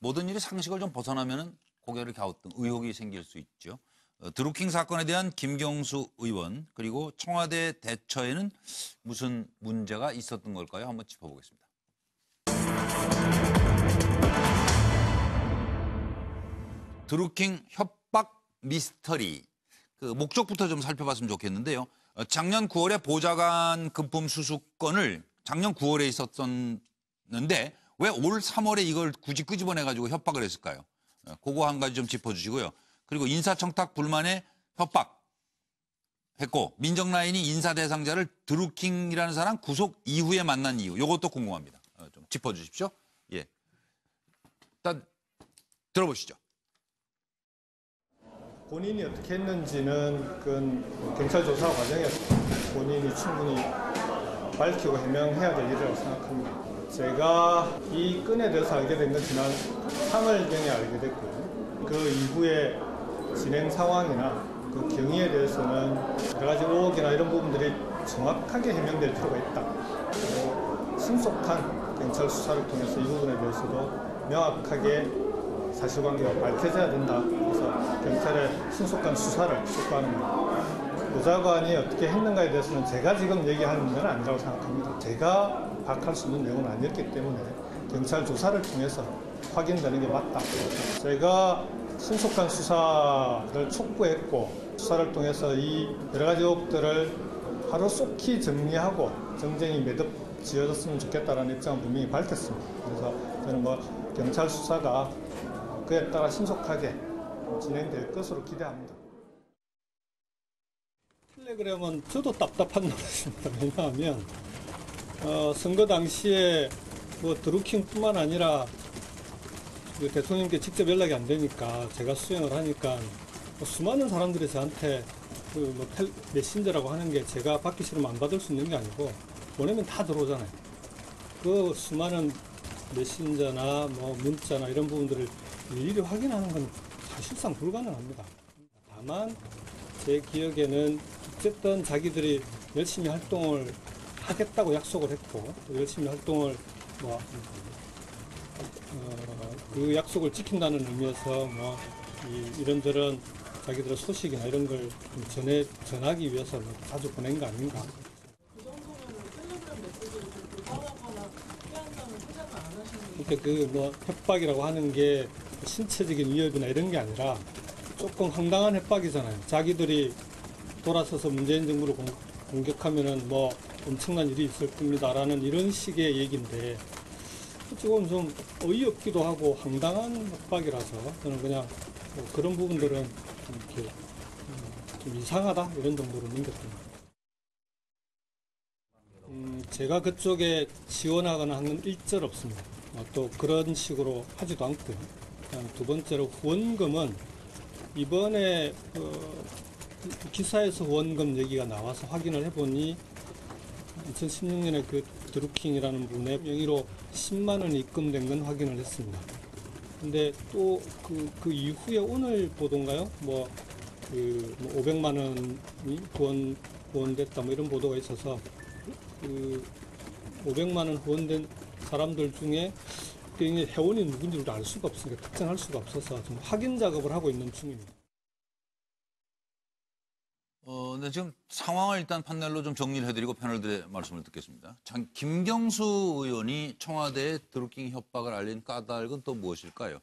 모든 일이 상식을 좀 벗어나면은 고개를 갸우뚱 의혹이 생길 수 있죠. 드루킹 사건에 대한 김경수 의원 그리고 청와대 대처에는 무슨 문제가 있었던 걸까요? 한번 짚어보겠습니다. 드루킹 협박 미스터리. 그 목적부터 좀 살펴봤으면 좋겠는데요. 작년 9월에 보좌관 금품 수수건을 작년 9월에 있었었는데 왜 올 3월에 이걸 굳이 끄집어내가지고 협박을 했을까요? 그거 한 가지 좀 짚어주시고요. 그리고 인사청탁 불만에 협박했고 민정라인이 인사 대상자를 드루킹이라는 사람 구속 이후에 만난 이유. 이것도 궁금합니다. 좀 짚어주십시오. 예, 일단 들어보시죠. 본인이 어떻게 했는지는 그건 경찰 조사 과정에서 본인이 충분히 밝히고 해명해야 될 일이라고 생각합니다. 제가 이 건에 대해서 알게 된 건 지난 3월경에 알게 됐고요. 그 이후에 진행 상황이나 그 경위에 대해서는 여러 가지 의혹이나 이런 부분들이 정확하게 해명될 필요가 있다. 그리고 신속한 경찰 수사를 통해서 이 부분에 대해서도 명확하게 사실관계가 밝혀져야 된다. 그래서 경찰의 신속한 수사를 촉구합니다. 보좌관이 어떻게 했는가에 대해서는 제가 지금 얘기하는 건 아니라고 생각합니다. 제가 파악할 수 있는 내용은 아니었기 때문에 경찰 조사를 통해서 확인되는 게 맞다. 제가 신속한 수사를 촉구했고 수사를 통해서 이 여러 가지 의혹들을 하루속히 정리하고 정쟁이 매듭 지어졌으면 좋겠다는 입장을 분명히 밝혔습니다. 그래서 저는 경찰 수사가 그에 따라 신속하게 진행될 것으로 기대합니다. 텔레그램은 저도 답답한 노릇입니다. 왜냐하면 선거 당시에 드루킹뿐만 아니라 그 대통령께 직접 연락이 안 되니까 제가 수행을 하니까 수많은 사람들이 저한테 메신저라고 하는 게 제가 받기 싫으면 안 받을 수 있는 게 아니고 보내면 다 들어오잖아요. 그 수많은 메신저나 문자나 이런 부분들을 일일이 확인하는 건 사실상 불가능합니다. 다만 제 기억에는 어쨌든 자기들이 열심히 활동을 하겠다고 약속을 했고 또 열심히 활동을 그 약속을 지킨다는 의미에서 이런저런 자기들의 소식이나 이런 걸 전하기 위해서 자주 보낸 거 아닌가. 그 정도면 텔레그램 메시지를 보관하거나 피한다는 생각을 안 하시는 그러니까 협박이라고 하는 게 신체적인 위협이나 이런 게 아니라 조금 황당한 협박이잖아요. 자기들이 돌아서서 문재인 정부를 공격하면은 엄청난 일이 있을 겁니다라는 이런 식의 얘기인데 조금 좀 어이없기도 하고 황당한 협박이라서 저는 그냥 그런 부분들은 좀 이상하다 이런 정도로 넘겼습니다. 제가 그쪽에 지원하거나 하는 일절 없습니다. 또 그런 식으로 하지도 않고요. 두 번째로 후원금은 이번에 기사에서 후원금 얘기가 나와서 확인을 해보니 2016년에 그 드루킹이라는 분의 명의로 10만 원이 입금된 건 확인을 했습니다. 근데 또 그 이후에 오늘 보도인가요? 500만 원이 후원됐다 이런 보도가 있어서 그 500만 원 후원된 사람들 중에 회원이 누군지를 알 수가 없으니까 특정할 수가 없어서 좀 확인 작업을 하고 있는 중입니다. 네, 지금 상황을 일단 판넬로 좀 정리를 해드리고 패널들의 말씀을 듣겠습니다. 김경수 의원이 청와대에 드루킹 협박을 알린 까닭은 또 무엇일까요?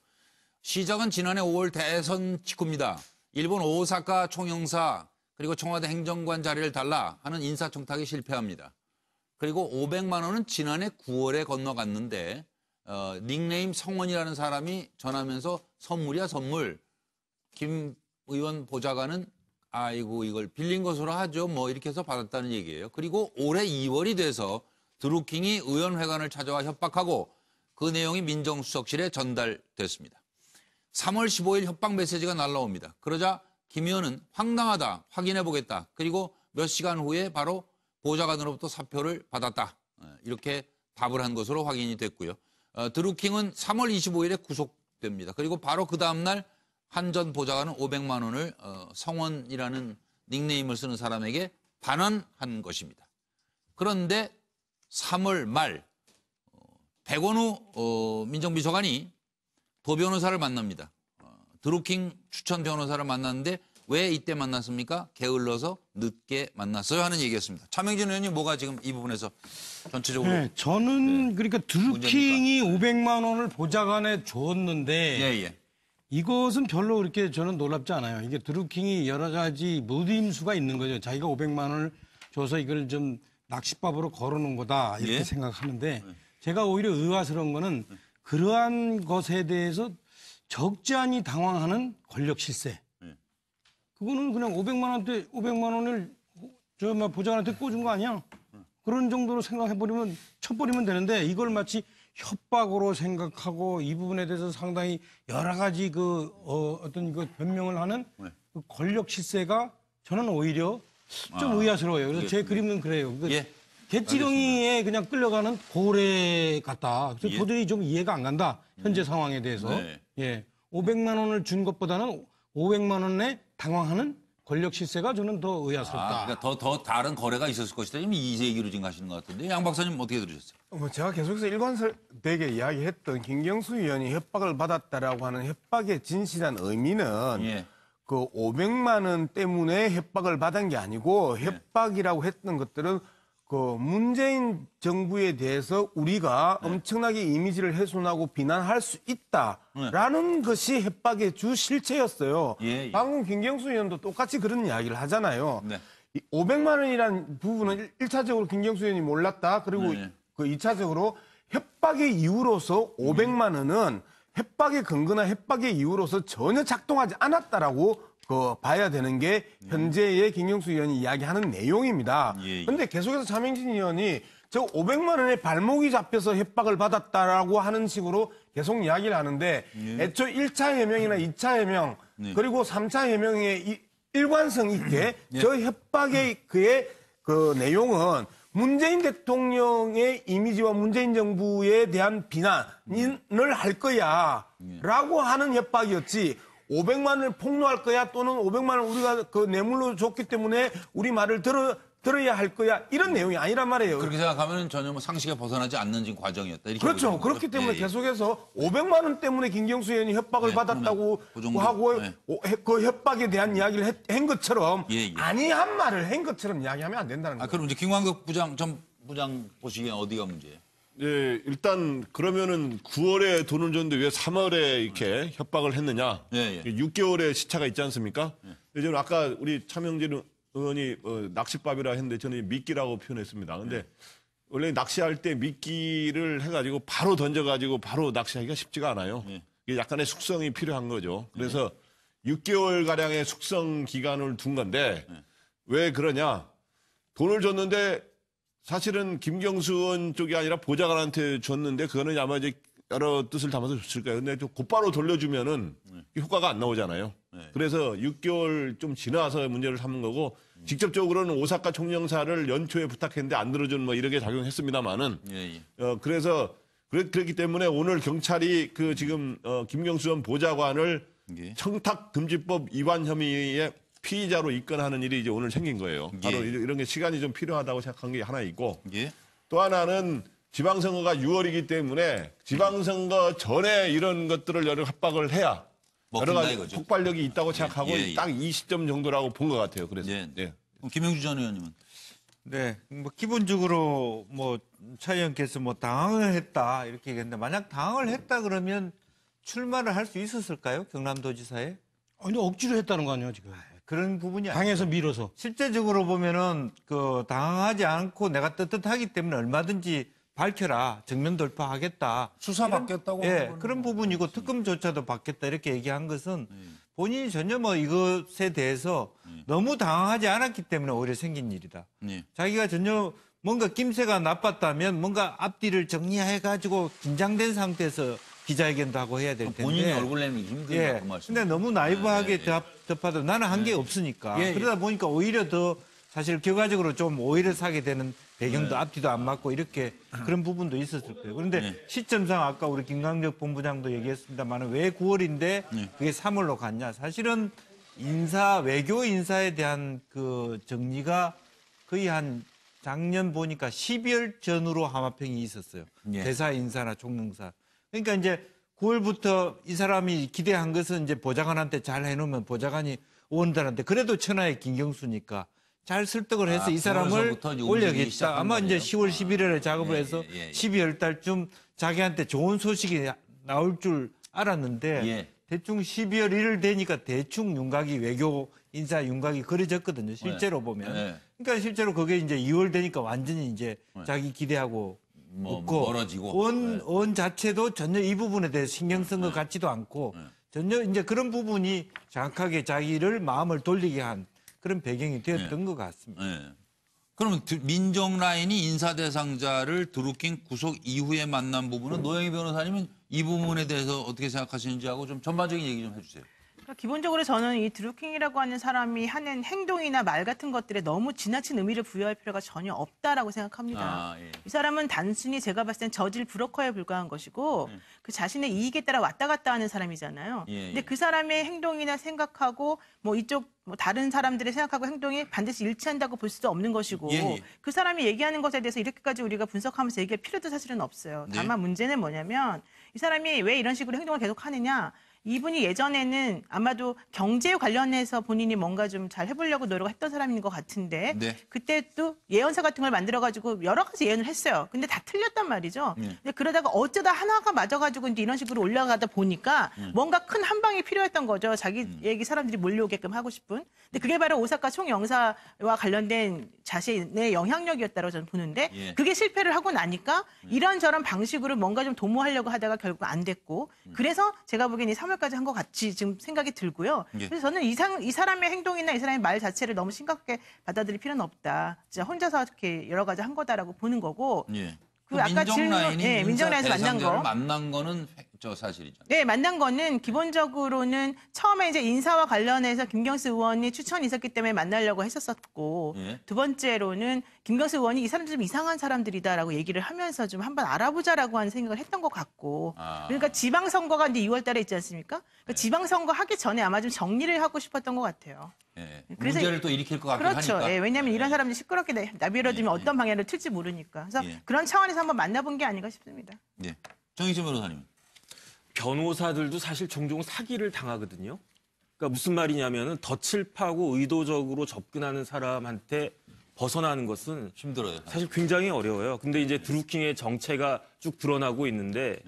시작은 지난해 5월 대선 직후입니다. 일본 오사카 총영사 그리고 청와대 행정관 자리를 달라 하는 인사청탁이 실패합니다. 그리고 500만 원은 지난해 9월에 건너갔는데 닉네임 성원이라는 사람이 전하면서 선물이야 선물. 김 의원 보좌관은 아이고 이걸 빌린 것으로 하죠. 이렇게 해서 받았다는 얘기예요. 그리고 올해 2월이 돼서 드루킹이 의원회관을 찾아와 협박하고 그 내용이 민정수석실에 전달됐습니다. 3월 15일 협박 메시지가 날라옵니다. 그러자 김 의원은 황당하다, 확인해보겠다. 그리고 몇 시간 후에 바로 보좌관으로부터 사표를 받았다. 이렇게 답을 한 것으로 확인이 됐고요. 드루킹은 3월 25일에 구속됩니다. 그리고 바로 그 다음날 한 전 보좌관은 500만 원을 성원이라는 닉네임을 쓰는 사람에게 반환한 것입니다. 그런데 3월 말 백원우 민정비서관이 도 변호사를 만납니다. 드루킹 추천 변호사를 만났는데 왜 이때 만났습니까? 게을러서 늦게 만났어요 하는 얘기였습니다. 차명진 의원님 뭐가 지금 이 부분에서 전체적으로 네, 저는 그러니까 드루킹이 500만 원을 보좌관에 줬는데 예. 이것은 별로 그렇게 저는 놀랍지 않아요. 이게 드루킹이 여러 가지 무임수가 있는 거죠. 자기가 500만 원을 줘서 이걸 좀 낚싯밥으로 걸어놓은 거다 이렇게 예? 생각하는데 제가 오히려 의아스러운 거는 그러한 것에 대해서 적지 않이 당황하는 권력 실세. 그거는 그냥 500만 원을 저 보좌관한테 꽂은 거 아니야? 그런 정도로 생각해버리면 쳐버리면 되는데 이걸 마치 협박으로 생각하고 이 부분에 대해서 상당히 여러 가지 어떤 변명을 하는 그 권력 실세가 저는 오히려 좀 의아스러워요. 그래서 제 그림은 그래요. 예. 개찌렁이에 그냥 끌려가는 고래 같다. 그래서 도저히 좀 이해가 안 간다. 현재 상황에 대해서. 네. 예. 500만 원을 준 것보다는 500만 원에 당황하는 권력 실세가 저는 더 의아스럽다. 그러니까 더 다른 거래가 있었을 것이다. 지금 이 얘기로 지금 가시는 것 같은데 양 박사님 어떻게 들으셨어요? 제가 계속해서 일관되게 이야기했던 김경수 의원이 협박을 받았다라고 하는 협박의 진실한 의미는 예. 그 500만 원 때문에 협박을 받은 게 아니고 협박이라고 했던 것들은 그 문재인 정부에 대해서 우리가 엄청나게 이미지를 훼손하고 비난할 수 있다라는 것이 협박의 주 실체였어요. 예. 방금 김경수 의원도 똑같이 그런 이야기를 하잖아요. 네. 이 500만 원이라는 부분은 1차적으로 김경수 의원이 몰랐다. 그리고 네. 그 2차적으로 협박의 이유로서 500만 원은 협박의 근거나 협박의 이유로서 전혀 작동하지 않았다라고 봐야 되는 게 현재의 김경수 의원이 이야기하는 내용입니다. 그런데 계속해서 차명진 의원이 저 500만 원에 발목이 잡혀서 협박을 받았다라고 하는 식으로 계속 이야기를 하는데 애초 1차 해명이나 2차 해명 그리고 3차 해명의 일관성 있게 저 협박의 그 내용은 문재인 대통령의 이미지와 문재인 정부에 대한 비난을 할 거야 라고 하는 협박이었지 500만 원을 폭로할 거야 또는 500만 원 우리가 그 뇌물로 줬기 때문에 우리 말을 들어야 할 거야 이런 내용이 아니란 말이에요. 그렇게 생각하면 전혀 뭐 상식에 벗어나지 않는 지금 과정이었다. 이렇게 그렇죠. 보시는 그렇기 거죠? 때문에 예. 계속해서 500만 원 때문에 김경수 의원이 협박을 받았다고 그 정도, 하고 네. 그 협박에 대한 이야기를 한 것처럼 예. 아니한 말을 한 것처럼 이야기하면 안 된다는 거예요. 그럼 이제 김광석 전 부장 보시기엔 어디가 문제예요? 네, 일단 그러면은 9월에 돈을 줬는데 왜 3월에 이렇게 협박을 했느냐? 예. 6개월의 시차가 있지 않습니까? 근데 저는 아까 우리 차명진 의원이 낚싯밥이라 했는데 저는 미끼라고 표현했습니다. 근데 원래 낚시할 때 미끼를 해가지고 바로 던져가지고 바로 낚시하기가 쉽지가 않아요. 이게 약간의 숙성이 필요한 거죠. 그래서 6개월 가량의 숙성 기간을 둔 건데 왜 그러냐? 돈을 줬는데 사실은 김경수 의원 쪽이 아니라 보좌관한테 줬는데 그거는 아마 이제 여러 뜻을 담아서 줬을 거예요. 근데 또 곧바로 돌려주면은 효과가 안 나오잖아요. 그래서 6개월 좀 지나서 문제를 삼는 거고 직접적으로는 오사카 총영사를 연초에 부탁했는데 안 들어준 뭐 이렇게 작용했습니다만은 그래서 그렇기 때문에 오늘 경찰이 그 지금 김경수 의원 보좌관을 청탁금지법 위반 혐의의 피의자로 입건하는 일이 이제 오늘 생긴 거예요. 바로 이런 게 시간이 좀 필요하다고 생각한 게 하나 있고 또 하나는 지방선거가 6월이기 때문에 지방선거 전에 이런 것들을 여러 협박을 해야 여러 가지 이거죠. 폭발력이 있다고 생각하고 딱 이 시점 정도라고 본 것 같아요. 그래서 그럼 김영주 전 의원님은? 네, 뭐 기본적으로 뭐 차 의원께서 뭐 당황을 했다 이렇게 얘기했는데 만약 당황을 했다 그러면 출마를 할 수 있었을까요? 경남도지사에? 아니 억지로 했다는 거 아니에요 지금. 그런 부분이 아니에요. 당에서 밀어서. 실제적으로 보면은 그 당황하지 않고 내가 떳떳하기 때문에 얼마든지 밝혀라. 정면 돌파하겠다. 수사 받겠다고 하는 거는 그런 부분이고 특검조차도 받겠다 이렇게 얘기한 것은 본인이 전혀 뭐 이것에 대해서 너무 당황하지 않았기 때문에 오히려 생긴 일이다. 자기가 전혀 뭔가 낌새가 나빴다면 뭔가 앞뒤를 정리해가지고 긴장된 상태에서 기자회견도 하고 해야 될 텐데. 본인이 얼굴 내는 게 힘들다 그 말씀. 근데 너무 나이브하게 접하다 나는 한 게 없으니까. 그러다 보니까 오히려 더 사실 결과적으로 좀 오히려 사게 되는 배경도 앞뒤도 안 맞고 이렇게 그런 부분도 있었을 거예요. 그런데 시점상 아까 우리 김광석 본부장도 얘기했습니다만 왜 9월인데 그게 3월로 갔냐. 사실은 외교 인사에 대한 그 정리가 거의 한 작년 보니까 12월 전후로 하마평이 있었어요. 대사 인사나 총영사. 그러니까 이제 9월부터 이 사람이 기대한 것은 이제 보좌관한테 잘 해놓으면 보좌관이 의원들한테 그래도 천하의 김경수니까 잘 설득을 해서 이 사람을 9월서부터 이제 움직이기 올려야겠다. 시작한 아마 이제 거네요. 10월, 11월에 작업을 예, 해서 예, 예. 12월 달쯤 자기한테 좋은 소식이 나올 줄 알았는데 예. 대충 12월 1일 되니까 대충 윤곽이 외교 인사 윤곽이 그려졌거든요. 실제로 보면. 네. 그러니까 실제로 그게 이제 2월 되니까 완전히 이제 자기 기대하고 없고 멀어지고. 원 자체도 전혀 이 부분에 대해서 신경 쓴 것 같지도 않고 전혀 이제 그런 부분이 정확하게 자기를 마음을 돌리게 한 그런 배경이 되었던 것 같습니다. 네. 그러면 민정 라인이 인사 대상자를 드루킹 구속 이후에 만난 부분은 노영희 변호사님은 이 부분에 대해서 어떻게 생각하시는지 하고 좀 전반적인 얘기 좀 해주세요. 기본적으로 저는 이 드루킹이라고 하는 사람이 하는 행동이나 말 같은 것들에 너무 지나친 의미를 부여할 필요가 전혀 없다라고 생각합니다. 아, 예. 이 사람은 단순히 제가 봤을 땐 저질 브로커에 불과한 것이고 그 자신의 이익에 따라 왔다 갔다 하는 사람이잖아요. 예, 예. 근데 그 사람의 행동이나 생각하고 뭐 이쪽 뭐 다른 사람들의 생각하고 행동이 반드시 일치한다고 볼 수도 없는 것이고 예, 예. 그 사람이 얘기하는 것에 대해서 이렇게까지 우리가 분석하면서 얘기할 필요도 사실은 없어요. 네. 다만 문제는 뭐냐면 이 사람이 왜 이런 식으로 행동을 계속 하느냐. 이분이 예전에는 아마도 경제 관련해서 본인이 뭔가 좀 잘 해보려고 노력했던 사람인 것 같은데 네. 그때 또 예언서 같은 걸 만들어가지고 여러 가지 예언을 했어요. 근데 다 틀렸단 말이죠. 근데 그러다가 어쩌다 하나가 맞아가지고 이제 이런 식으로 올라가다 보니까 뭔가 큰 한 방이 필요했던 거죠. 자기 얘기 사람들이 몰려오게끔 하고 싶은. 근데 그게 바로 오사카 총영사와 관련된 자신의 영향력이었다고 저는 보는데 예. 그게 실패를 하고 나니까 이런저런 방식으로 뭔가 좀 도모하려고 하다가 결국 안 됐고 그래서 제가 보기엔 이 3월까지 한 것 같이 지금 생각이 들고요. 예. 그래서 저는 이 사람의 행동이나 이 사람의 말 자체를 너무 심각하게 받아들일 필요는 없다. 진짜 혼자서 이렇게 여러 가지 한 거다라고 보는 거고. 예. 그 아까 민정 질문, 라인이 예, 민정 라인에서 만난 대상자를 거. 만난 거는 저 사실이죠. 네, 만난 거는 기본적으로는 처음에 이제 인사와 관련해서 김경수 의원이 추천이 있었기 때문에 만나려고 했었었고 예. 두 번째로는 김경수 의원이 이 사람들 좀 이상한 사람들이다라고 얘기를 하면서 좀 한번 알아보자라고 하는 생각을 했던 것 같고 아. 그러니까 지방선거가 이제 2월 달에 있지 않습니까? 그러니까 지방선거 하기 전에 아마 좀 정리를 하고 싶었던 것 같아요. 예. 그래서 문제를 또 일으킬 것 같긴 그렇죠. 하니까. 예, 왜냐하면 이런 예. 사람들이 시끄럽게 나비러지면 예, 예. 어떤 방향으로 튈지 모르니까. 그래서 예. 그런 차원에서 한번 만나본 게 아닌가 싶습니다. 예. 정희진 변호사님. 변호사들도 사실 종종 사기를 당하거든요. 그러니까 무슨 말이냐면은 덫을 파고 의도적으로 접근하는 사람한테 벗어나는 것은 힘들어요. 사실 굉장히 어려워요. 근데 이제 드루킹의 정체가 쭉 드러나고 있는데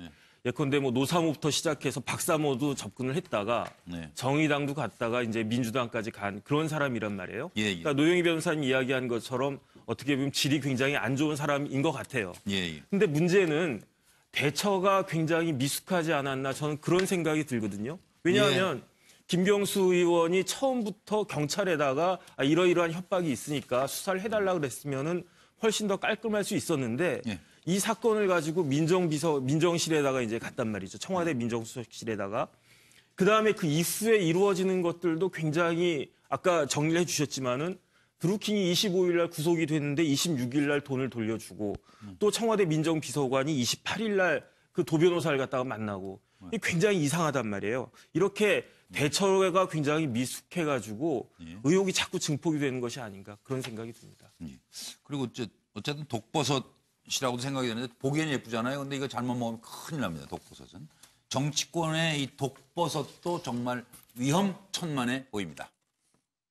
예컨대 뭐 노사모부터 시작해서 박사모도 접근을 했다가 네. 정의당도 갔다가 이제 민주당까지 간 그런 사람이란 말이에요. 예, 예. 그러니까 노영희 변호사님 이야기한 것처럼 어떻게 보면 질이 굉장히 안 좋은 사람인 것 같아요. 예, 예. 근데 문제는 대처가 굉장히 미숙하지 않았나 저는 그런 생각이 들거든요. 왜냐하면 김경수 의원이 처음부터 경찰에다가 이러이러한 협박이 있으니까 수사를 해달라 그랬으면은 훨씬 더 깔끔할 수 있었는데 예. 이 사건을 가지고 민정실에다가 이제 갔단 말이죠. 청와대 민정수석실에다가. 그다음에 그 이후에 이루어지는 것들도 굉장히 아까 정리를 해주셨지만은 드루킹이 25일 날 구속이 됐는데 26일 날 돈을 돌려주고 또 청와대 민정비서관이 28일 날 그 도변호사를 갖다가 만나고 이게 굉장히 이상하단 말이에요. 이렇게 대처가 굉장히 미숙해가지고 의혹이 자꾸 증폭이 되는 것이 아닌가 그런 생각이 듭니다. 예. 그리고 어쨌든 독버섯이라고도 생각이 되는데 보기에는 예쁘잖아요. 근데 이거 잘못 먹으면 큰일 납니다. 독버섯은. 정치권의 이 독버섯도 정말 위험천만해 보입니다.